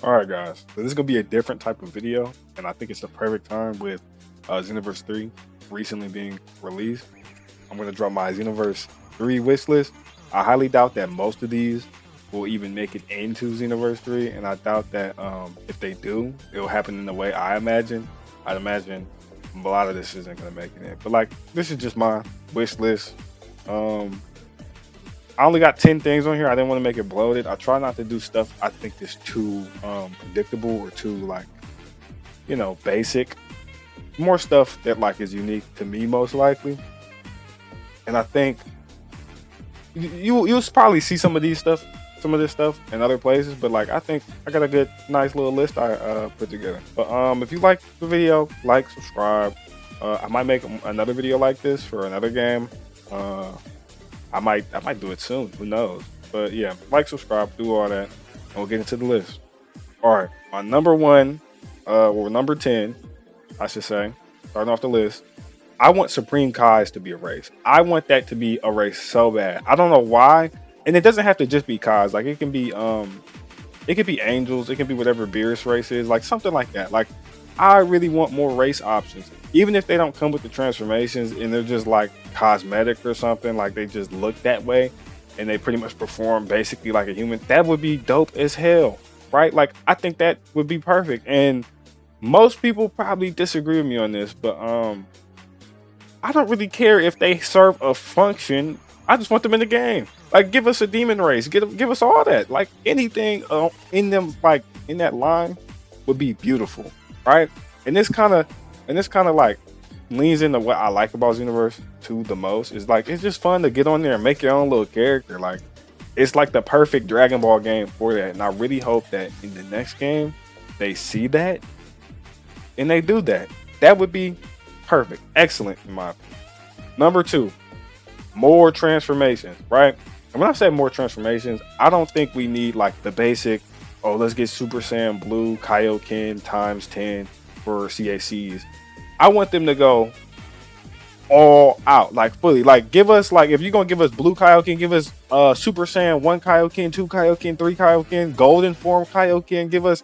All right, guys. So this is gonna be a different type of video, and I think it's the perfect time with Xenoverse 3 recently being released. I'm gonna drop my Xenoverse 3 wish list. I highly doubt that most of these will even make it into Xenoverse 3, and I doubt that if they do, it'll happen in the way I imagine. I'd imagine a lot of this isn't gonna make it in. But like, this is just my wish list. Um, I only got 10 things on here. I didn't want to make it bloated. I try not to do stuff I think is too predictable or too like, basic. More stuff that like is unique to me most likely. And I think you'll probably see some of this stuff in other places, but like I think I got a good nice little list I put together. But if you like the video, like, subscribe. I might make another video like this for another game. Uh I might do it soon. Who knows? But yeah, like, subscribe, do all that, and we'll get into the list. All right, my number one, or number 10, I should say, starting off the list. I want Supreme Kai's to be erased. I want that to be erased so bad. I don't know why, and it doesn't have to just be Kai's. Like it could be Angels. It can be whatever Beerus race is. Like something like that. Like I really want more race options, even if they don't come with the transformations and they're just like cosmetic or something. Like they just look that way, and they pretty much perform basically like a human. That would be dope as hell, right? Like I think that would be perfect. And most people probably disagree with me on this, but I don't really care if they serve a function. I just want them in the game. Like, give us a demon race. Give us all that. Like anything in them, like in that line, would be beautiful, right? And this kind of like leans into what I like about Xenoverse 2 the most. Is like it's just fun to get on there and make your own little character. Like it's like the perfect Dragon Ball game for that. And I really hope that in the next game they see that and they do that. That would be perfect, excellent in my opinion. Number two, more transformations, right? And when I say more transformations, I don't think we need like the basic, oh, let's get Super Saiyan Blue Kaioken times 10 for CACs. I want them to go all out, like fully. Like give us like if you're gonna give us Blue Kaioken, give us Super Saiyan 1 Kaioken, 2 Kaioken, 3 Kaioken, Golden Form Kaioken, give us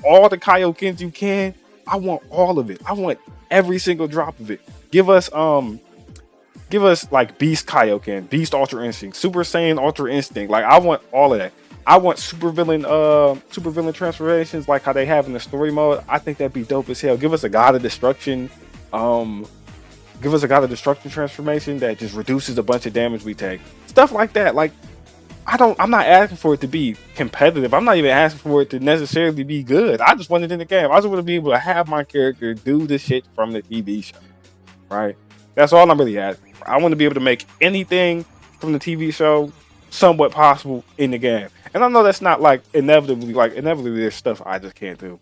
all the Kaiokens you can. I want all of it. I want every single drop of it. Give us like Beast Kaioken, Beast Ultra Instinct, Super Saiyan Ultra Instinct. Like I want all of that. I want super villain transformations like how they have in the story mode. I think that'd be dope as hell. Give us a God of Destruction. Um Give us a God of Destruction transformation that just reduces a bunch of damage we take. Stuff like that. Like I'm not asking for it to be competitive. I'm not even asking for it to necessarily be good. I just want it in the game. I just want to be able to have my character do the shit from the TV show. Right? That's all I'm really asking for. I want to be able to make anything from the TV show somewhat possible in the game. And I know that's not like inevitably there's stuff I just can't do.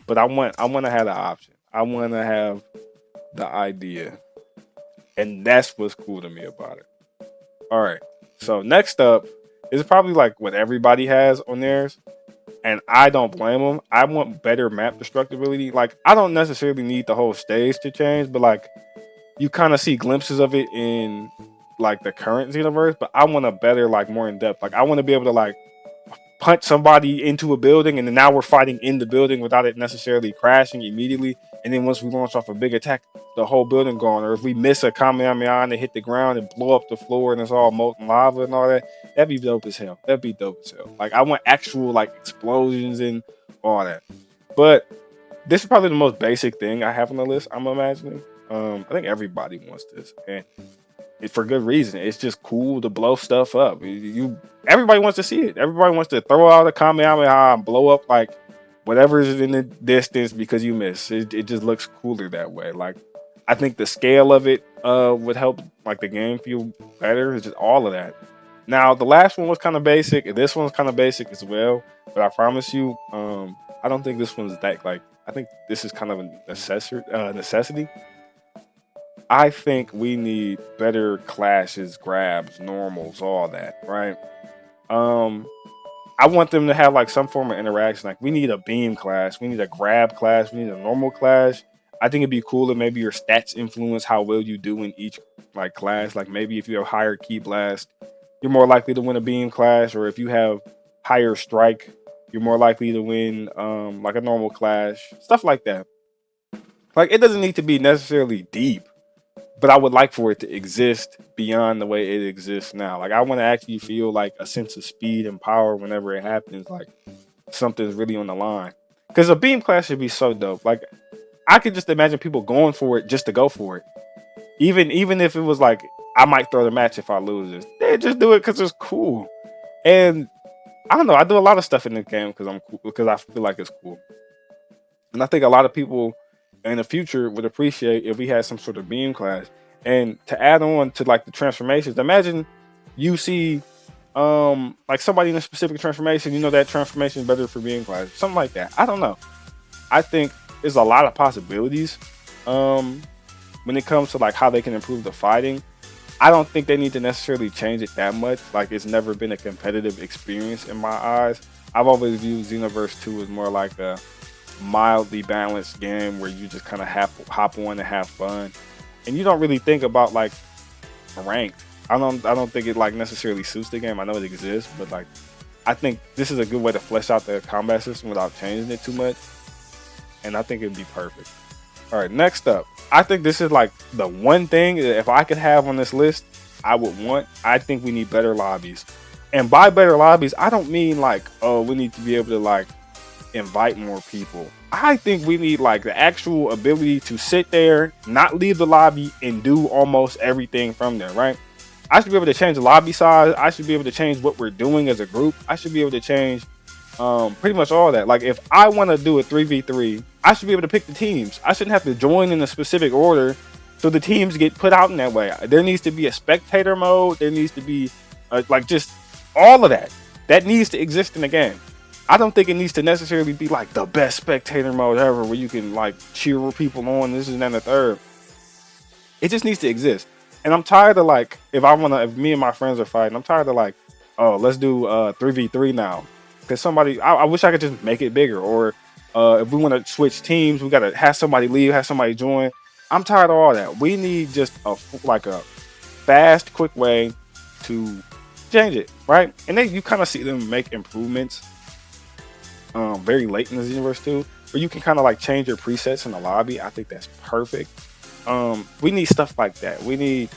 But I want to have the option. I want to have the idea. And that's what's cool to me about it. All right. So next up is probably like what everybody has on theirs, and I don't blame them. I want better map destructibility. Like I don't necessarily need the whole stage to change, but like you kind of see glimpses of it in like the current Xenoverse. But I want a better, like more in depth. Like I want to be able to like punch somebody into a building, and then now we're fighting in the building without it necessarily crashing immediately. And then once we launch off a big attack, the whole building gone. Or if we miss a Kamehameha and they hit the ground and blow up the floor and it's all molten lava and all that, that'd be dope as hell. That'd be dope as hell. Like I want actual like explosions and all that. But this is probably the most basic thing I have on the list. I'm imagining. I think everybody wants this, and for good reason. It's just cool to blow stuff up. Everybody wants to see it. Everybody wants to throw out a Kamehameha and blow up like whatever is in the distance because you miss. It just looks cooler that way. Like I think the scale of it would help like the game feel better. It's just all of that. Now the last one was kind of basic, and this one's kind of basic as well. But I promise you, I don't think this one's that like. I think this is kind of a necessity. I think we need better classes, grabs, normals, all that, right? Um, I want them to have like some form of interaction. Like we need a beam class, we need a grab class, we need a normal class. I think it'd be cool if maybe your stats influence how well you do in each like class. Like maybe if you have higher key blast, you're more likely to win a beam class, or if you have higher strike, You're more likely to win like a normal clash, stuff like that. Like it doesn't need to be necessarily deep, but I would like for it to exist beyond the way it exists now. Like I want to actually feel like a sense of speed and power whenever it happens, like something's really on the line. Because a beam clash should be so dope. Like I could just imagine people going for it just to go for it. Even if it was like I might throw the match if I lose this, they just do it because it's cool. And I don't know. I do a lot of stuff in this game because I'm cool, because I feel like it's cool. And I think a lot of people in the future would appreciate if we had some sort of beam clash. And to add on to like the transformations, imagine you see like somebody in a specific transformation, you know that transformation is better for beam clash, something like that. I don't know. I think there's a lot of possibilities um when it comes to like how they can improve the fighting. I don't think they need to necessarily change it that much. Like it's never been a competitive experience in my eyes. I've always viewed Xenoverse 2 as more like a mildly balanced game where you just kind of hop on and have fun, and you don't really think about like ranked. I don't think it like necessarily suits the game. I know it exists, but like I think this is a good way to flesh out the combat system without changing it too much, and I think it'd be perfect. All right, next up, I think this is like the one thing that if I could have on this list, I would want. I think we need better lobbies, and by better lobbies, I don't mean like oh we need to be able to like invite more people. I think we need like the actual ability to sit there, not leave the lobby, and do almost everything from there, right? I should be able to change the lobby size. I should be able to change what we're doing as a group. I should be able to change pretty much all that. Like if I want to do a 3v3, I should be able to pick the teams. I shouldn't have to join in a specific order so the teams get put out in that way. There needs to be a spectator mode. There needs to be like just all of that. That needs to exist in the game. I don't think it needs to necessarily be like the best spectator mode ever where you can like cheer people on, this and that and the third. It just needs to exist. And I'm tired of like if me and my friends are fighting, I'm tired of like, oh, let's do 3v3 now. Because I wish I could just make it bigger. Or if we want to switch teams, we gotta have somebody leave, have somebody join. I'm tired of all that. We need just a fast, quick way to change it, right? And then you kind of see them make improvements very late in the Xenoverse 2, where you can kind of like change your presets in the lobby. I think that's perfect. We need stuff like that. We need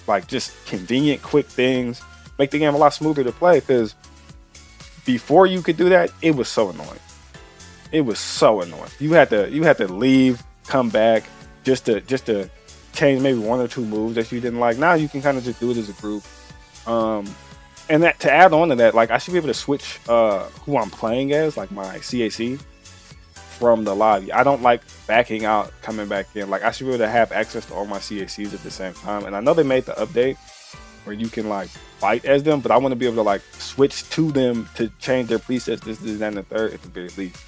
like just convenient, quick things, make the game a lot smoother to play. Because before you could do that, it was so annoying. It was so annoying. You had to leave, come back just to change maybe one or two moves that you didn't like. Now you can kind of just do it as a group. And that to add on to that, like I should be able to switch who I'm playing as, like my CAC from the lobby. I don't like backing out, coming back in. Like I should be able to have access to all my CACs at the same time. And I know they made the update where you can like fight as them, but I want to be able to like switch to them to change their presets, this, that, and the third at the very least.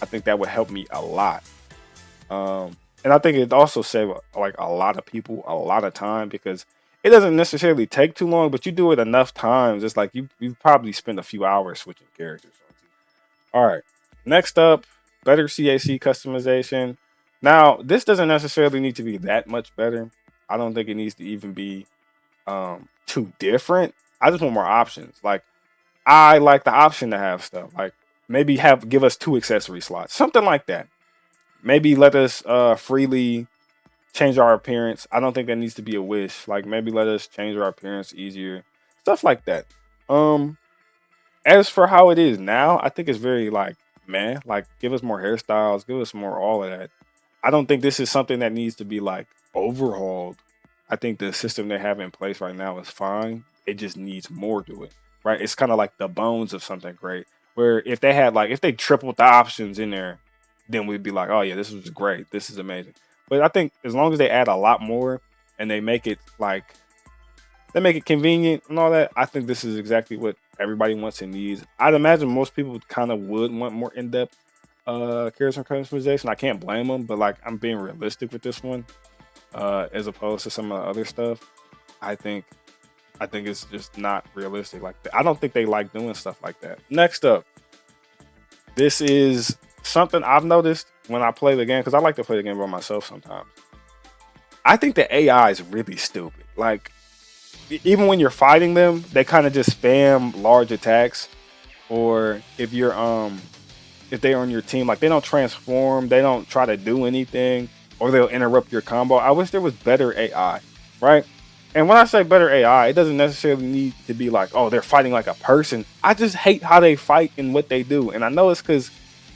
I think that would help me a lot. And I think it also save like a lot of people a lot of time because it doesn't necessarily take too long, but you do it enough times. It's like you probably spend a few hours switching characters. All right. Next up, better CAC customization. Now, this doesn't necessarily need to be that much better. I don't think it needs to even be too different. I just want more options. Like I like the option to have stuff. Like maybe give us 2 accessory slots. Something like that. Maybe let us freely change our appearance. I don't think that needs to be a wish. Like maybe let us change our appearance easier. Stuff like that. As for how it is now, I think it's very like man, like give us more hairstyles, give us more all of that. I don't think this is something that needs to be like overhauled. I think the system they have in place right now is fine. It just needs more to it. Right? It's kind of like the bones of something great. Where if they tripled the options in there, then we'd be like, oh yeah, this was great. This is amazing. But I think as long as they add a lot more and they make it convenient and all that, I think this is exactly what everybody wants and needs. I'd imagine most people kind of would want more in-depth character customization. I can't blame them, but like I'm being realistic with this one, as opposed to some of the other stuff. I think it's just not realistic. Like I don't think they like doing stuff like that. Next up, this is something I've noticed when I play the game, because I like to play the game by myself sometimes. I think the AI is really stupid. Like even when you're fighting them, they kind of just spam large attacks. or if they're on your team, like they don't transform, they don't try to do anything, or they'll interrupt your combo. I wish there was better AI, right? And when I say better AI, it doesn't necessarily need to be like, oh, they're fighting like a person. I just hate how they fight and what they do. And I know it's because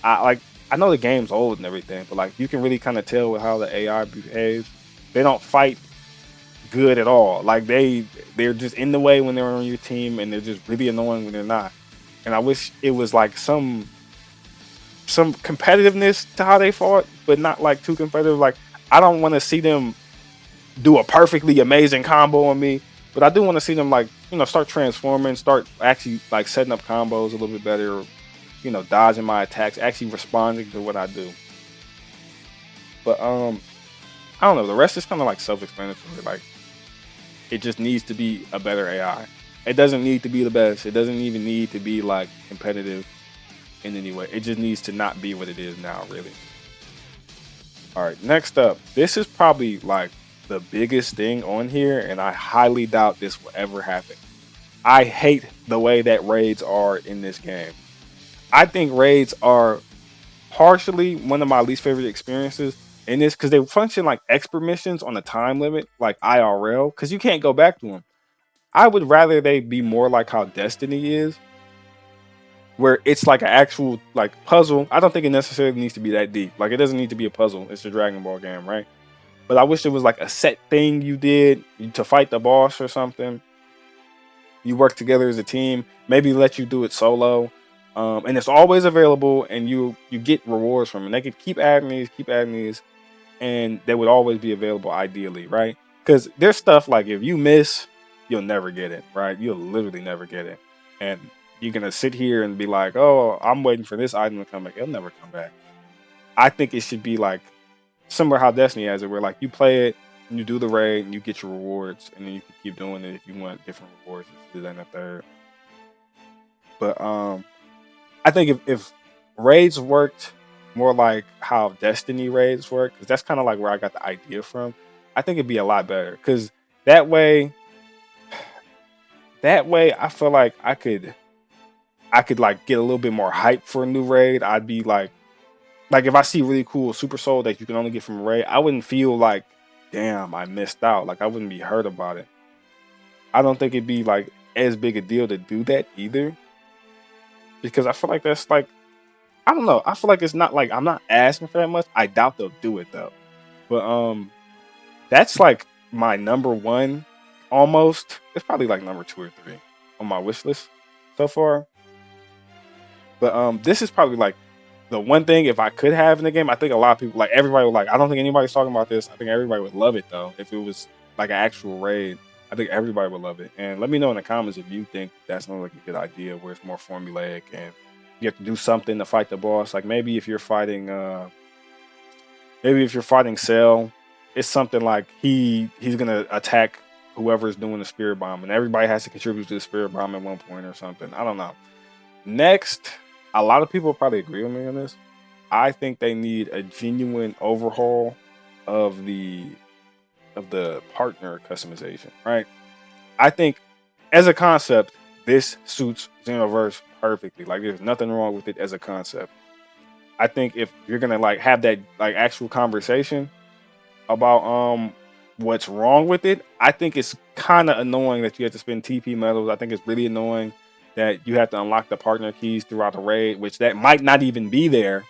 I know the game's old and everything, but like you can really kind of tell with how the AI behaves. They don't fight good at all. Like they're just in the way when they're on your team, and they're just really annoying when they're not. And I wish it was like some competitiveness to how they fought, but not like too competitive. Like I don't want to see them do a perfectly amazing combo on me, but I do want to see them like start transforming, start actually like setting up combos a little bit better, dodging my attacks, actually responding to what I do. But I don't know. The rest is kind of like self-explanatory. Like it just needs to be a better AI. It doesn't need to be the best. It doesn't even need to be like competitive in any way. It just needs to not be what it is now, really. All right, next up. This is probably like the biggest thing on here, and I highly doubt this will ever happen. I hate the way that raids are in this game. I think raids are partially one of my least favorite experiences in this because they function like expert missions on a time limit, like IRL, because you can't go back to them. I would rather they be more like how Destiny is, where it's like an actual like puzzle. I don't think it necessarily needs to be that deep. Like it doesn't need to be a puzzle. It's a Dragon Ball game, right? But I wish it was like a set thing you did to fight the boss or something. You work together as a team. Maybe let you do it solo, and it's always available, and you get rewards from it. And they could keep adding these, and they would always be available ideally, right? Because there's stuff like if you miss, you'll never get it, right? You'll literally never get it, and you're gonna sit here and be like, "Oh, I'm waiting for this item to come back." It'll never come back. I think it should be like similar how Destiny has it, where like you play it, and you do the raid, and you get your rewards, and then you can keep doing it if you want different rewards. Do that in the third. But I think if raids worked more like how Destiny raids work, because that's kind of like where I got the idea from. I think it'd be a lot better because that way, I feel like I could like get a little bit more hype for a new raid. I'd be like if I see really cool Super Soul that you can only get from a raid, I wouldn't feel like, damn, I missed out. Like I wouldn't be hurt about it. I don't think it'd be like as big a deal to do that either, because I feel like that's like I don't know. I feel like it's not like I'm not asking for that much. I doubt they'll do it though. But that's like my number one almost. It's probably like number two or three on my wish list so far. But this is probably like the one thing if I could have in the game. I think a lot of people like everybody would like. I don't think anybody's talking about this. I think everybody would love it though if it was like an actual raid. I think everybody would love it. And let me know in the comments if you think that sounds like a good idea, where it's more formulaic and you have to do something to fight the boss. Like maybe if you're fighting Cell, it's something like he's gonna attack whoever's doing the spirit bomb, and everybody has to contribute to the spirit bomb at one point or something. I don't know. Next, a lot of people probably agree with me on this. I think they need a genuine overhaul of the partner customization, right? I think as a concept, this suits Xenoverse perfectly. Like there's nothing wrong with it as a concept. I think if you're gonna like have that like actual conversation about what's wrong with it, I think it's kind of annoying that you have to spend TP medals. I think it's really annoying that you have to unlock the partner keys throughout the raid, which that might not even be there,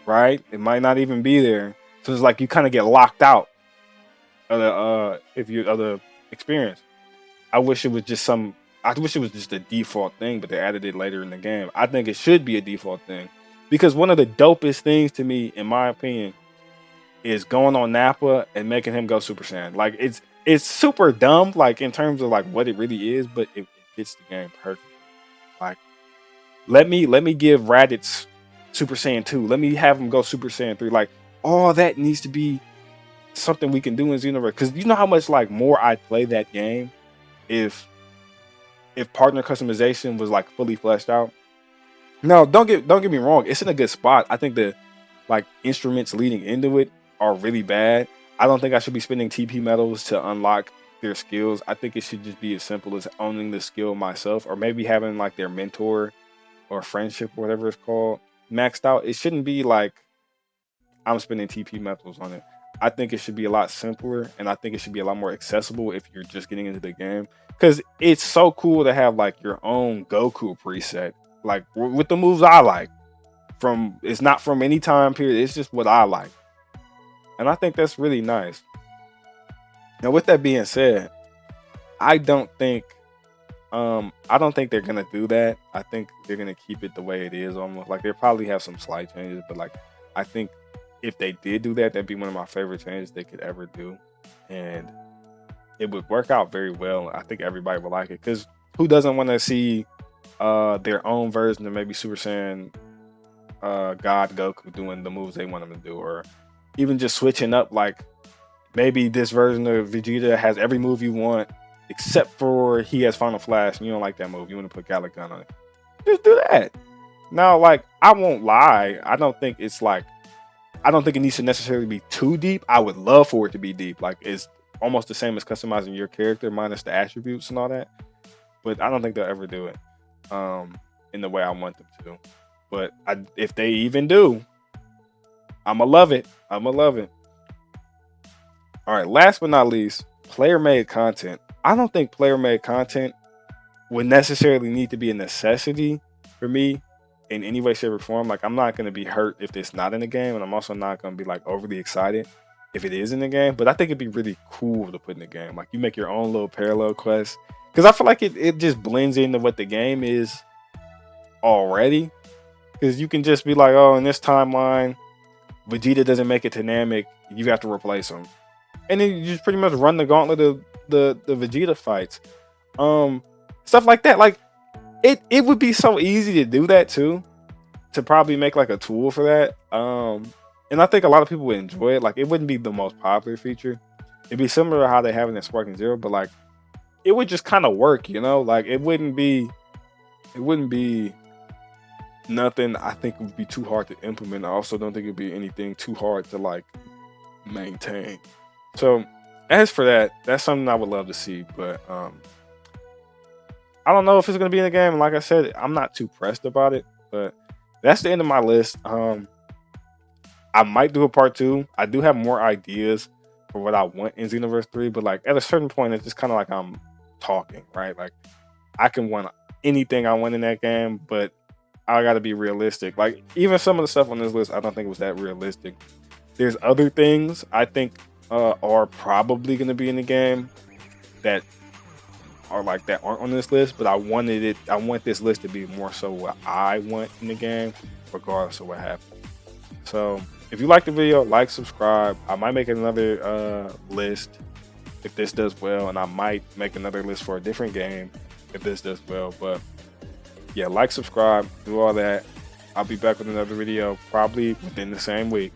right? It might not even be there. So it's like you kind of get locked out of the experience. I wish it was just a default thing, but they added it later in the game. I think it should be a default thing because one of the dopest things to me, in my opinion, is going on Nappa and making him go Super Saiyan. Like it's super dumb, like in terms of like what it really is, but it fits the game perfectly. Like let me give Raditz Super Saiyan 2. Let me have him go Super Saiyan 3. Like all that needs to be something we can do in Xenoverse. Because you know how much like more I'd play that game if partner customization was like fully fleshed out. No, don't get me wrong. It's in a good spot. I think the like instruments leading into it are really bad. I don't think I should be spending TP medals to unlock their skills. I think it should just be as simple as owning the skill myself, or maybe having like their mentor or friendship, or whatever it's called, maxed out, it shouldn't be like I'm spending TP metals on it. I think it should be a lot simpler, and I think it should be a lot more accessible if you're just getting into the game. Because it's so cool to have like your own Goku preset, like with the moves I like. From it's not from any time period. It's just what I like, and I think that's really nice. Now, with that being said, I don't think I don't think they're gonna do that. I think they're gonna keep it the way it is almost. Like they'll probably have some slight changes, but like I think if they did do that, that'd be one of my favorite changes they could ever do. And it would work out very well. I think everybody would like it. Because who doesn't want to see their own version of maybe Super Saiyan God Goku doing the moves they want him to do, or even just switching up, like maybe this version of Vegeta has every move you want except for he has Final Flash and you don't like that move. You want to put Galagon on it. Just do that. Now, like, I won't lie. I don't think it needs to necessarily be too deep. I would love for it to be deep. Like, it's almost the same as customizing your character minus the attributes and all that. But I don't think they'll ever do it in the way I want them to. But if they even do, I'ma love it. I'ma love it. All right, last but not least, player-made content. I don't think player-made content would necessarily need to be a necessity for me in any way, shape, or form. Like, I'm not going to be hurt if it's not in the game, and I'm also not going to be like overly excited if it is in the game. But I think it'd be really cool to put in the game. Like, you make your own little parallel quest, because I feel like it just blends into what the game is already. Because you can just be like, oh, in this timeline, Vegeta doesn't make it to Namek, you have to replace him, and then you just pretty much run the gauntlet of the Vegeta fights, stuff like that. Like, it would be so easy to do that too, to probably make like a tool for that. And I think a lot of people would enjoy it. Like, it wouldn't be the most popular feature. It'd be similar to how they have it in Sparking Zero, but like it would just kind of work, you know? Like, it wouldn't be nothing I think would be too hard to implement. I also don't think it'd be anything too hard to like maintain. So as for that, that's something I would love to see, but I don't know if it's gonna be in the game. Like I said, I'm not too pressed about it, but that's the end of my list. I might do a part 2. I do have more ideas for what I want in Xenoverse 3, but like at a certain point, it's just kind of like I'm talking, right? Like, I can want anything I want in that game, but I got to be realistic. Like, even some of the stuff on this list, I don't think it was that realistic. There's other things I think are probably going to be in the game that are like that aren't on this list, but I want this list to be more so what I want in the game, regardless of what happens. So if you like the video, like, subscribe. I might make another list if this does well, and I might make another list for a different game if this does well. But yeah, like, subscribe, do all that. I'll be back with another video probably within the same week.